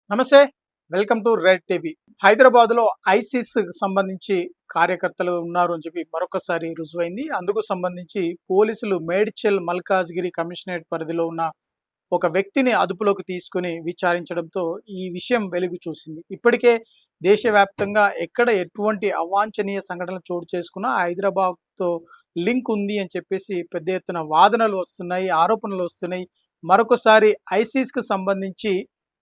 నమస్తే. Welcome to red TV. హైదరాబాద్‌లో ISIS సంబంధించి కార్యకర్తలు ఉన్నారు అని చెప్పి మరొకసారి రుజువైంది. అందుకు సంబంధించి పోలీసులు మేడ్చల్ మల్కాజ్గిరి కమిషనరేట్ పరిధిలో ఉన్న ఒక వ్యక్తిని అదుపులోకి తీసుకొని విచారించడంతో ఈ విషయం వెలుగు చూసింది. ఇప్పటికే దేశవ్యాప్తంగా ఎక్కడ ఎటువంటి అవాంఛనీయ సంఘటనలు చోటు చేసుకున్నా హైదరాబాద్‌తో లింక్ ఉంది అని చెప్పేసి పెద్ద ఎత్తున వాదనలు వస్తున్నాయి, ఆరోపణలు వస్తున్నాయి. మరొకసారి ఐసిస్‌కి సంబంధించి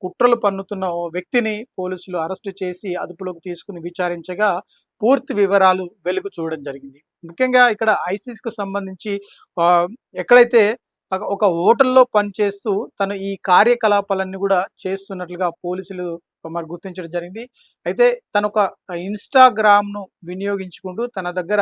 కుట్రలు పన్నుతున్న ఓ వ్యక్తిని పోలీసులు అరెస్టు చేసి అదుపులోకి తీసుకుని విచారించగా పూర్తి వివరాలు వెలుగు చూడడం జరిగింది. ముఖ్యంగా ఇక్కడ ఐసిస్‌కు సంబంధించి ఆహ్, ఎక్కడైతే ఒక హోటల్‌లో పనిచేస్తూ తను ఈ కార్యకలాపాలన్నీ కూడా చేస్తున్నట్లుగా పోలీసులు మరి గుర్తించడం జరిగింది. అయితే తను ఒక ఇన్‌స్టాగ్రామ్‌ను వినియోగించుకుంటూ తన దగ్గర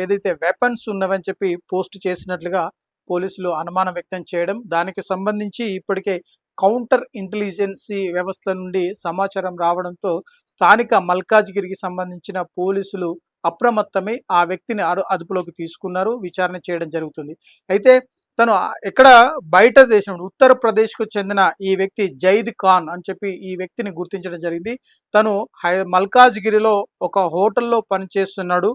ఏదైతే వెపన్స్ ఉన్నవని చెప్పి పోస్ట్ చేసినట్లుగా పోలీసులు అనుమానం వ్యక్తం చేయడం, దానికి సంబంధించి ఇప్పటికే కౌంటర్ ఇంటెలిజెన్సీ వ్యవస్థ నుండి సమాచారం రావడంతో స్థానిక మల్కాజ్గిరికి సంబంధించిన పోలీసులు అప్రమత్తమై ఆ వ్యక్తిని అదుపులోకి తీసుకున్నారు, విచారణ చేయడం జరుగుతుంది. అయితే తను ఎక్కడ బయట దేశం ఉత్తరప్రదేశ్కు చెందిన ఈ వ్యక్తి జైద్ ఖాన్ అని చెప్పి ఈ వ్యక్తిని గుర్తించడం జరిగింది. తను మల్కాజ్గిరిలో ఒక హోటల్లో పనిచేస్తున్నాడు.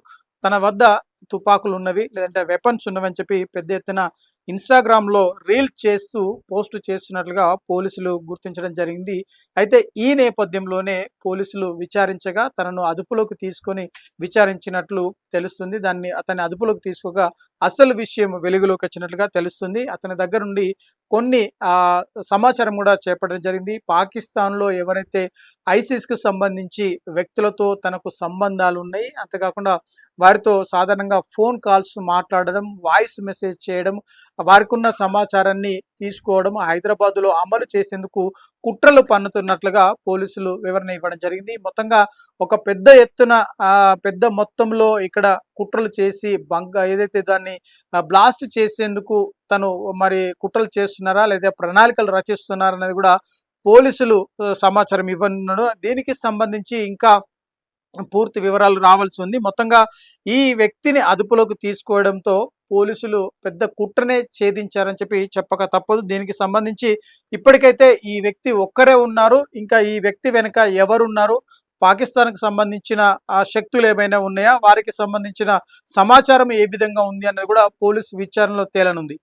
తన వద్ద తుపాకులు ఉన్నవి, లేదంటే వెపన్స్ ఉన్నవని చెప్పి పెద్ద ఎత్తున ఇన్‌స్టాగ్రామ్‌లో రీల్స్ చేస్తూ పోస్ట్ చేస్తున్నట్లుగా పోలీసులు గుర్తించడం జరిగింది. అయితే ఈ నేపథ్యంలోనే పోలీసులు విచారించగా తనను అదుపులోకి తీసుకొని విచారించినట్లు తెలుస్తుంది. అతన్ని అదుపులోకి తీసుకోగా అసలు విషయం వెలుగులోకి వచ్చినట్లుగా తెలుస్తుంది. అతని దగ్గర నుండి కొన్ని సమాచారం కూడా చేపట్టడం జరిగింది. పాకిస్తాన్‌లో ఎవరైతే ఐసిస్‌కు సంబంధించి వ్యక్తులతో తనకు సంబంధాలు ఉన్నాయి, అంతేకాకుండా వారితో సాధారణంగా ఫోన్ కాల్స్ మాట్లాడడం, వాయిస్ మెసేజ్ చేయడం, వారికున్న సమాచారాన్ని తీసుకోవడం, హైదరాబాద్‌లో అమలు చేసేందుకు కుట్రలు పన్నుతున్నట్లుగా పోలీసులు వివరణ ఇవ్వడం జరిగింది. మొత్తంగా ఒక పెద్ద ఎత్తున పెద్ద మొత్తంలో ఇక్కడ కుట్రలు చేసి ఏదైతే దాన్ని బ్లాస్ట్ చేసేందుకు తను మరి కుట్రలు చేస్తున్నారా లేదా ప్రణాళికలు రచిస్తున్నారా అనేది కూడా పోలీసులు సమాచారం ఇవ్వనున్నాడు. దీనికి సంబంధించి ఇంకా పూర్తి వివరాలు రావాల్సి ఉంది. మొత్తంగా ఈ వ్యక్తిని అదుపులోకి తీసుకోవడంతో పోలీసులు పెద్ద కుట్రనే ఛేదించారని చెప్పి చెప్పక తప్పదు. దీనికి సంబంధించి ఇప్పటికైతే ఈ వ్యక్తి ఒక్కరే ఉన్నారు. ఇంకా ఈ వ్యక్తి వెనుక ఎవరున్నారు, పాకిస్తాన్‌కి సంబంధించిన శక్తులు ఏమైనా ఉన్నాయా, వారికి సంబంధించిన సమాచారం ఏ విధంగా ఉంది అన్నది కూడా పోలీసు విచారణలో తేలనుంది.